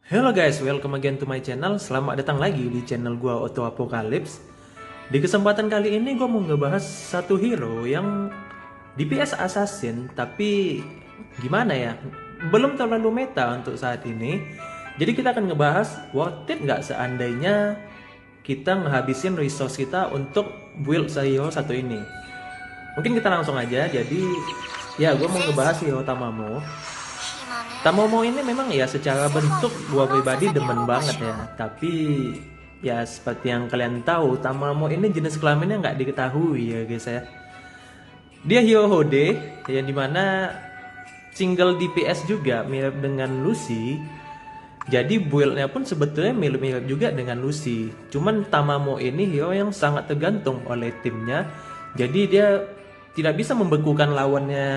Hello guys, welcome again to my channel. Selamat datang lagi di channel gua Auto Apocalypse. Di kesempatan kali ini gua mau ngebahas satu hero yang DPS assassin, tapi gimana ya? Belum terlalu meta untuk saat ini. Jadi kita akan ngebahas worth it nggak seandainya kita ngehabisin resource kita untuk build hero satu ini. Mungkin kita langsung aja. Jadi ya gua mau ngebahas hero Tamamo. Tamomo ini memang ya secara bentuk gua pribadi demen banget ya. Tapi ya seperti yang kalian tahu, Tamomo ini jenis kelaminnya nggak diketahui ya guys ya. Dia hero Hode yang dimana single DPS juga mirip dengan Lucy. Jadi buildnya pun sebetulnya mirip-mirip juga dengan Lucy. Cuman Tamamo ini hero yang sangat tergantung oleh timnya. Jadi dia tidak bisa membekukan lawannya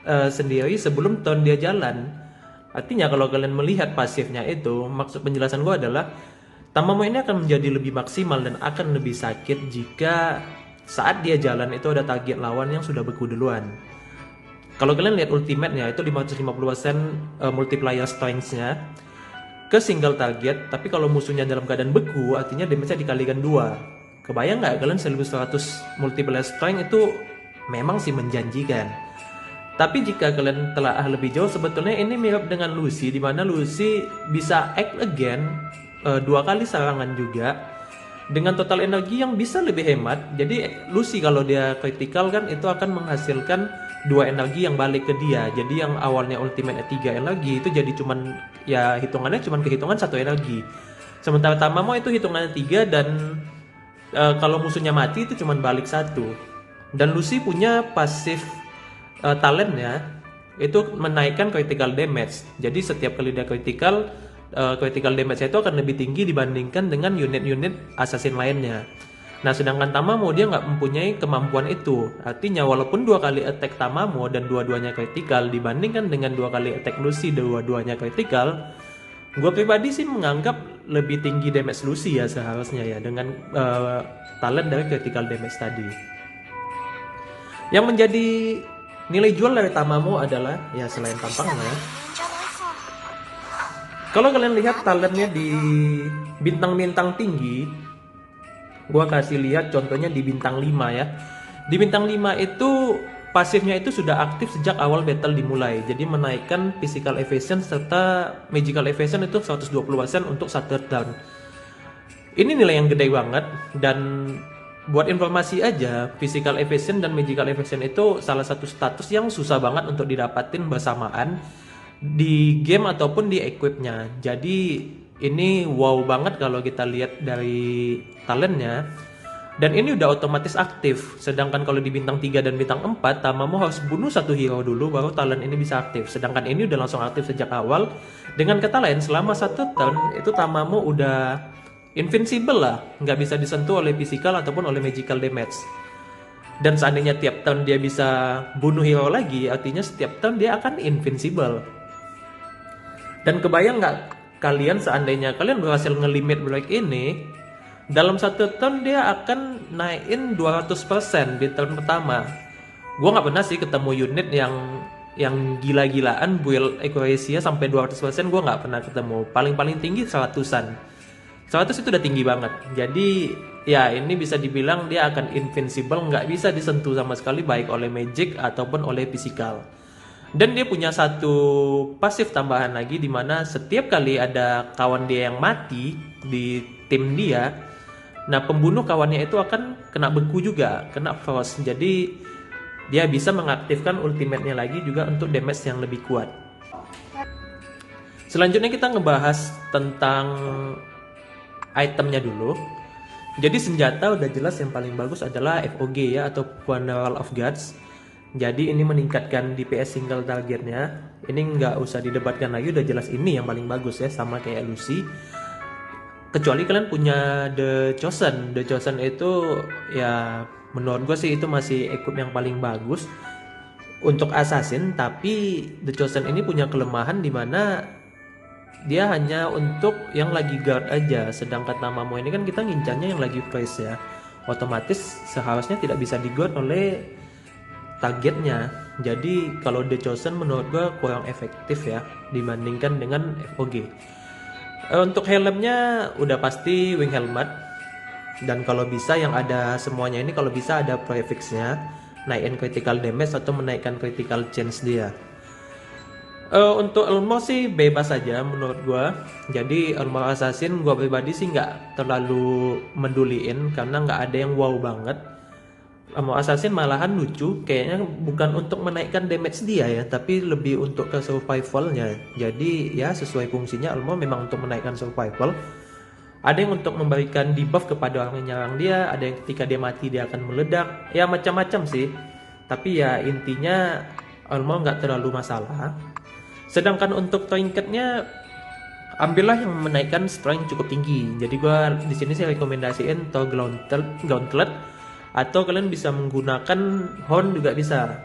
sendiri sebelum turn dia jalan. Artinya kalau kalian melihat pasifnya itu, maksud penjelasan gue adalah Tamamo ini akan menjadi lebih maksimal dan akan lebih sakit jika saat dia jalan itu ada target lawan yang sudah beku duluan. Kalau kalian lihat ultimate-nya itu 550% multiplier strength-nya ke single target, tapi kalau musuhnya dalam keadaan beku artinya damage-nya dikalikan 2. Kebayang nggak kalian 1100 multiplier strength itu memang sih menjanjikan. Tapi jika kalian telah lebih jauh, sebetulnya ini mirip dengan Lucy, di mana Lucy bisa act again 2 kali serangan juga dengan total energi yang bisa lebih hemat. Jadi Lucy kalau dia critical kan itu akan menghasilkan 2 energi yang balik ke dia. Jadi yang awalnya ultimate 3 energi itu jadi cuman ya hitungannya cuman kehitungan 1 energi. Sementara Tamamo itu hitungannya 3 dan kalau musuhnya mati itu cuman balik 1. Dan Lucy punya pasif talentnya itu menaikkan critical damage. Jadi setiap kali dia critical damage itu akan lebih tinggi dibandingkan dengan unit-unit assassin lainnya. Nah sedangkan Tamamo dia nggak mempunyai kemampuan itu. Artinya walaupun 2 kali attack Tamamo dan dua-duanya critical dibandingkan dengan 2 kali attack Lucy dua-duanya critical, gue pribadi sih menganggap lebih tinggi damage Lucy ya seharusnya ya dengan talent dari critical damage tadi. Yang menjadi nilai jual dari Tamamo adalah ya selain tampangnya. Kalau kalian lihat talentnya di bintang-bintang tinggi, gua kasih lihat contohnya di bintang 5 ya. Di bintang 5 itu pasifnya itu sudah aktif sejak awal battle dimulai. Jadi menaikkan physical evasion serta magical evasion itu 120% untuk 1 turn. Ini nilai yang gede banget dan buat informasi aja, physical evasion dan magical evasion itu salah satu status yang susah banget untuk didapatin bersamaan di game ataupun di equipnya. Jadi ini wow banget kalau kita lihat dari talentnya. Dan ini udah otomatis aktif. Sedangkan kalau di bintang 3 dan bintang 4, Tamamo harus bunuh satu hero dulu baru talent ini bisa aktif. Sedangkan ini udah langsung aktif sejak awal. Dengan kata lain, selama 1 turn itu Tamamo udah invincible lah, nggak bisa disentuh oleh physical ataupun oleh magical damage. Dan seandainya tiap turn dia bisa bunuh hero lagi, artinya setiap turn dia akan invincible. Dan kebayang nggak kalian seandainya kalian berhasil ngelimit break ini, dalam 1 turn dia akan naikin 200% di turn pertama. Gue nggak pernah sih ketemu unit yang gila-gilaan build accuracy sampai 200%, gue nggak pernah ketemu. Paling tinggi 100-an. 100 itu udah tinggi banget. Jadi ya ini bisa dibilang dia akan invincible, nggak bisa disentuh sama sekali baik oleh magic ataupun oleh physical. Dan dia punya satu pasif tambahan lagi, dimana setiap kali ada kawan dia yang mati di tim dia, nah pembunuh kawannya itu akan kena beku juga, kena frost. Jadi dia bisa mengaktifkan ultimate-nya lagi juga untuk damage yang lebih kuat. Selanjutnya kita ngebahas tentang itemnya dulu. Jadi senjata udah jelas yang paling bagus adalah FOG ya, atau Funeral of Gods. Jadi ini meningkatkan DPS single targetnya. Ini nggak usah didebatkan lagi, udah jelas ini yang paling bagus ya, sama kayak Lucy. Kecuali kalian punya The Chosen. The Chosen itu ya menurut gue sih itu masih equip yang paling bagus untuk assassin. Tapi The Chosen ini punya kelemahan dimana dia hanya untuk yang lagi guard aja. Sedangkan Tamamo ini kan kita ngincarnya yang lagi freeze ya, otomatis seharusnya tidak bisa di guard oleh targetnya. Jadi kalau The Chosen menurut gue kurang efektif ya dibandingkan dengan FOG. Untuk helmnya udah pasti wing helmet, dan kalau bisa yang ada semuanya ini, kalau bisa ada prefixnya, naikin critical damage atau menaikkan critical chance dia. Untuk Elmo sih bebas aja menurut gua. Jadi Elmo Assassin gua pribadi sih nggak terlalu menduliin karena nggak ada yang wow banget. Elmo Assassin malahan lucu, kayaknya bukan untuk menaikkan damage dia ya, tapi lebih untuk ke survivalnya. Jadi ya sesuai fungsinya, Elmo memang untuk menaikkan survival. Ada yang untuk memberikan debuff kepada orang yang nyerang dia, ada yang ketika dia mati dia akan meledak, ya macam-macam sih. Tapi ya intinya Elmo nggak terlalu masalah. Sedangkan untuk trinketnya, ambillah yang menaikkan strength cukup tinggi. Jadi gua di sini sih rekomendasiin Thor Gauntlet, atau kalian bisa menggunakan horn juga bisa.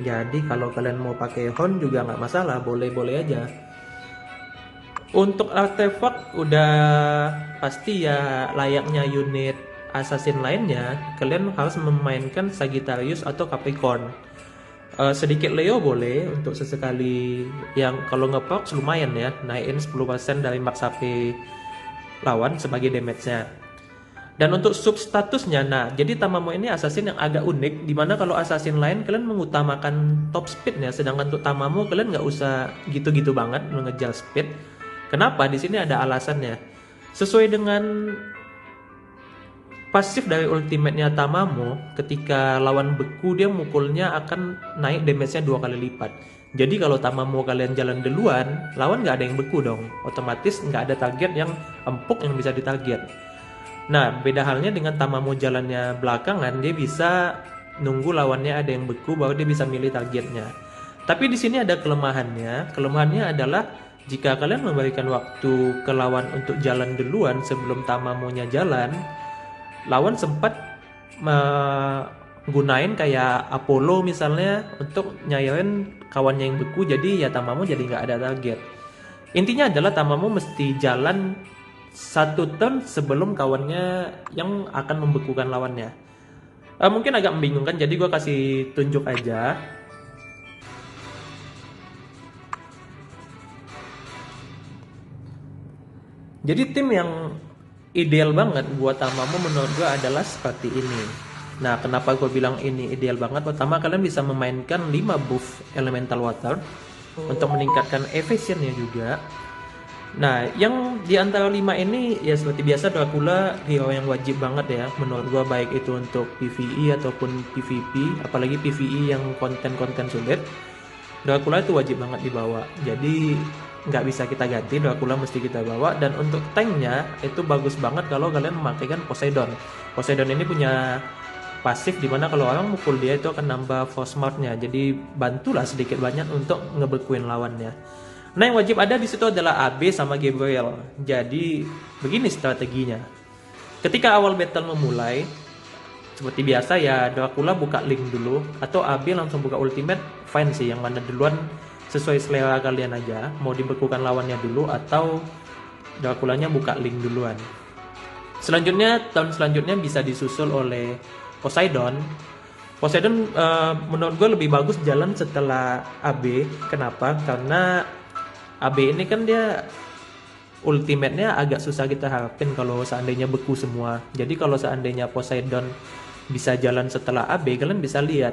Jadi kalau kalian mau pakai horn juga nggak masalah, boleh-boleh aja. Untuk artefak udah pasti ya layaknya unit assassin lainnya, kalian harus memainkan Sagittarius atau Capricorn. Sedikit Leo boleh untuk sesekali, yang kalau ngeproc lumayan ya, naikin 10% dari max HP lawan sebagai damage-nya. Dan untuk sub statusnya, nah jadi Tamamo ini assassin yang agak unik, dimana kalau assassin lain kalian mengutamakan top speednya, sedangkan untuk Tamamo kalian nggak usah gitu-gitu banget mengejar speed. Kenapa? Di sini ada alasannya. Sesuai dengan pasif dari ultimate-nya Tamamo, ketika lawan beku dia mukulnya akan naik damage-nya 2 kali lipat. Jadi kalau Tamamo kalian jalan duluan, lawan nggak ada yang beku dong. Otomatis nggak ada target yang empuk yang bisa ditarget. Nah, beda halnya dengan Tamamo jalannya belakangan, dia bisa nunggu lawannya ada yang beku baru dia bisa milih targetnya. Tapi di sini ada kelemahannya. Kelemahannya adalah jika kalian memberikan waktu ke lawan untuk jalan duluan sebelum Tamamonya jalan, lawan sempat menggunain kayak Apollo misalnya untuk nyairin kawannya yang beku, jadi ya Tamamo jadi nggak ada target. Intinya adalah Tamamo mesti jalan 1 turn sebelum kawannya yang akan membekukan lawannya. Mungkin agak membingungkan, jadi gue kasih tunjuk aja. Jadi tim yang ideal banget buat Tamamo menurut gue adalah seperti ini. Nah, kenapa gue bilang ini ideal banget? Pertama, kalian bisa memainkan 5 buff elemental water untuk meningkatkan efisiennya juga. Nah, yang di antara 5 ini ya seperti biasa Dracula hero yang wajib banget ya menurut gue, baik itu untuk PvE ataupun PvP, apalagi PvE yang konten-konten sulit. Dracula itu wajib banget dibawa. Jadi nggak bisa kita ganti, Dracula mesti kita bawa. Dan untuk tanknya itu bagus banget kalau kalian memakaikan Poseidon. Poseidon ini punya pasif dimana kalau orang mukul dia itu akan nambah force mark-nya. Jadi bantulah sedikit banyak untuk ngebekuin lawannya. Nah, yang wajib ada di situ adalah AB sama Gabriel. Jadi begini strateginya. Ketika awal battle memulai, seperti biasa ya Dracula buka link dulu, atau AB langsung buka ultimate, fine sih, yang mana duluan sesuai selera kalian aja. Mau dibekukan lawannya dulu atau Draculanya buka link duluan. Selanjutnya, tahun selanjutnya bisa disusul oleh Poseidon. Poseidon menurut gue lebih bagus jalan setelah AB. Kenapa? Karena AB ini kan dia ultimate-nya agak susah kita harapin kalau seandainya beku semua. Jadi kalau seandainya Poseidon bisa jalan setelah AB, kalian bisa lihat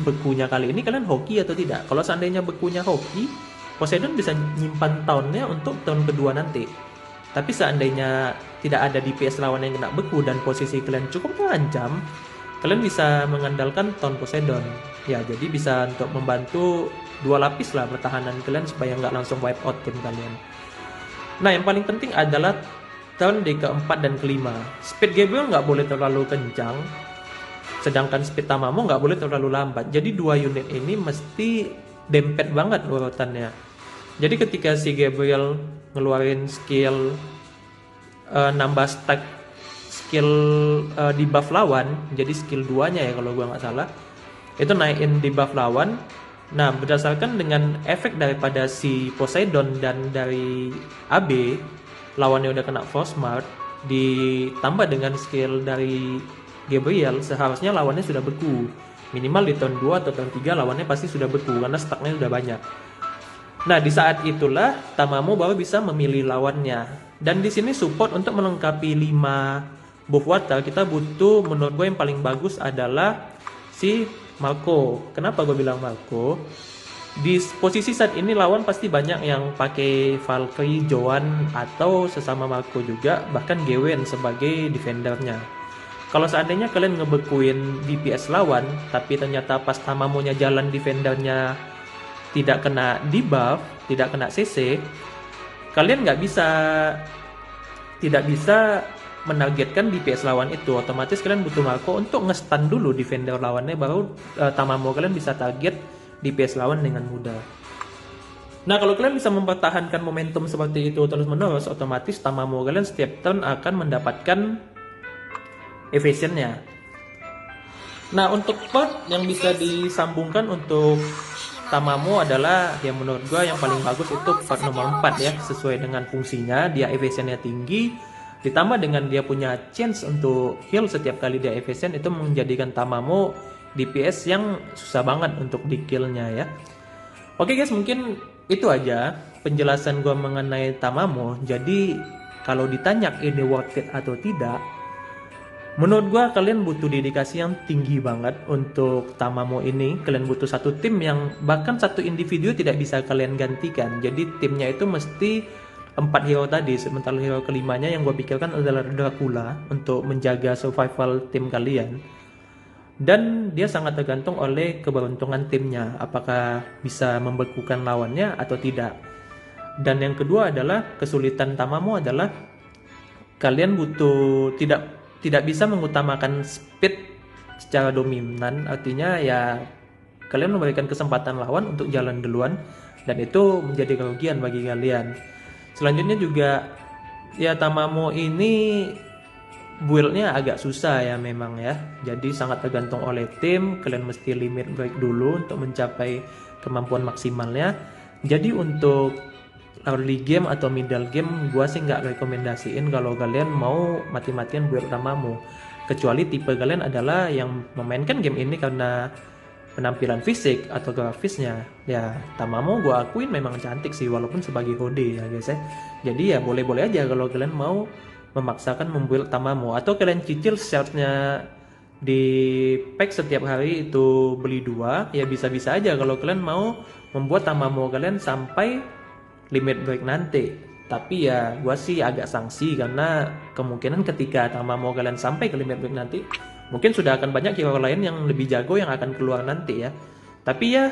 bekunya kali ini kalian hoki atau tidak. Kalau seandainya bekunya hoki, Poseidon bisa nyimpan tahunnya untuk tahun kedua nanti. Tapi seandainya tidak ada DPS lawan yang kena beku dan posisi kalian cukup terancam, kalian bisa mengandalkan tahun Poseidon. Ya, jadi bisa untuk membantu 2 lapis lah pertahanan kalian supaya nggak langsung wipe out tim kalian. Nah, yang paling penting adalah turn di keempat dan kelima. Speed Gabriel nggak boleh terlalu kencang, sedangkan speed Tamamo nggak boleh terlalu lambat. Jadi 2 unit ini mesti dempet banget urutannya. Jadi ketika si Gabriel ngeluarin skill nambah stack skill debuff lawan, jadi skill 2-nya ya kalau gua nggak salah, itu naikin debuff lawan. Nah, berdasarkan dengan efek daripada si Poseidon dan dari AB, lawannya udah kena force mark, ditambah dengan skill dari Gabriel, seharusnya lawannya sudah beku. Minimal di turn 2 atau turn 3 lawannya pasti sudah beku karena stacknya sudah banyak. Nah, di saat itulah Tamamo baru bisa memilih lawannya. Dan di sini support untuk melengkapi 5 buff water, kita butuh, menurut gue yang paling bagus adalah si Marco. Kenapa gue bilang Marco? Di posisi saat ini lawan pasti banyak yang pakai Valkyrie, Joan, atau sesama Marco juga, bahkan Gwen sebagai defendernya. Kalau seandainya kalian ngebekuin DPS lawan, tapi ternyata pas Tamamonya jalan defendernya tidak kena debuff, tidak kena CC, kalian tidak bisa menargetkan DPS lawan itu. Otomatis kalian butuh Marco untuk nge-stun dulu defender lawannya, baru Tamamo kalian bisa target DPS lawan dengan mudah. Nah, kalau kalian bisa mempertahankan momentum seperti itu terus-menerus, otomatis Tamamo kalian setiap turn akan mendapatkan evasionnya. Nah, untuk part yang bisa disambungkan untuk Tamamo adalah yang menurut gua yang paling bagus itu part nomor 4 ya, sesuai dengan fungsinya. Dia evasionnya tinggi, ditambah dengan dia punya chance untuk heal setiap kali dia evasion, itu menjadikan Tamamo DPS yang susah banget untuk di killnya ya. Oke guys, mungkin itu aja penjelasan gua mengenai Tamamo. Jadi kalau ditanya ini worth it atau tidak, menurut gua kalian butuh dedikasi yang tinggi banget untuk Tamamo ini. Kalian butuh satu tim yang bahkan satu individu tidak bisa kalian gantikan. Jadi timnya itu mesti 4 hero tadi. Sementara hero kelimanya yang gue pikirkan adalah Dracula untuk menjaga survival tim kalian. Dan dia sangat tergantung oleh keberuntungan timnya, apakah bisa membekukan lawannya atau tidak. Dan yang kedua adalah kesulitan Tamamo adalah kalian butuh tidak bisa mengutamakan speed secara dominan. Artinya ya kalian memberikan kesempatan lawan untuk jalan duluan, dan itu menjadi kerugian bagi kalian. Selanjutnya juga ya Tamamo ini build-nya agak susah ya memang ya. Jadi sangat tergantung oleh tim. Kalian mesti limit break dulu untuk mencapai kemampuan maksimalnya. Jadi untuk early game atau middle game, gua sih nggak rekomendasiin kalau kalian mau mati-matian build Tamamo. Kecuali tipe kalian adalah yang memainkan game ini karena penampilan fisik atau grafisnya. Ya Tamamo gua akuin memang cantik sih, walaupun sebagai Hode ya guys ya. Jadi ya boleh-boleh aja kalau kalian mau memaksakan membuild Tamamo, atau kalian cicil shardnya di pack setiap hari itu beli 2, ya bisa-bisa aja kalau kalian mau membuat Tamamo kalian sampai limit break nanti. Tapi ya gua sih agak sanksi, karena kemungkinan ketika Tamamo kalian sampai ke limit break nanti, mungkin sudah akan banyak hero lain yang lebih jago yang akan keluar nanti ya. Tapi ya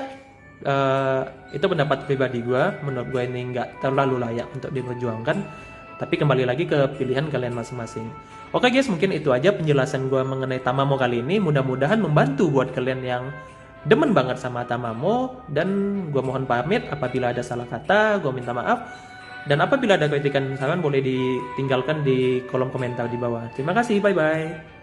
itu pendapat pribadi gua. Menurut gua ini nggak terlalu layak untuk diperjuangkan. Tapi kembali lagi ke pilihan kalian masing-masing. Oke guys, mungkin itu aja penjelasan gue mengenai Tamamo kali ini. Mudah-mudahan membantu buat kalian yang demen banget sama Tamamo. Dan gue mohon pamit apabila ada salah kata, gue minta maaf. Dan apabila ada kritikan dan saran boleh ditinggalkan di kolom komentar di bawah. Terima kasih, bye-bye.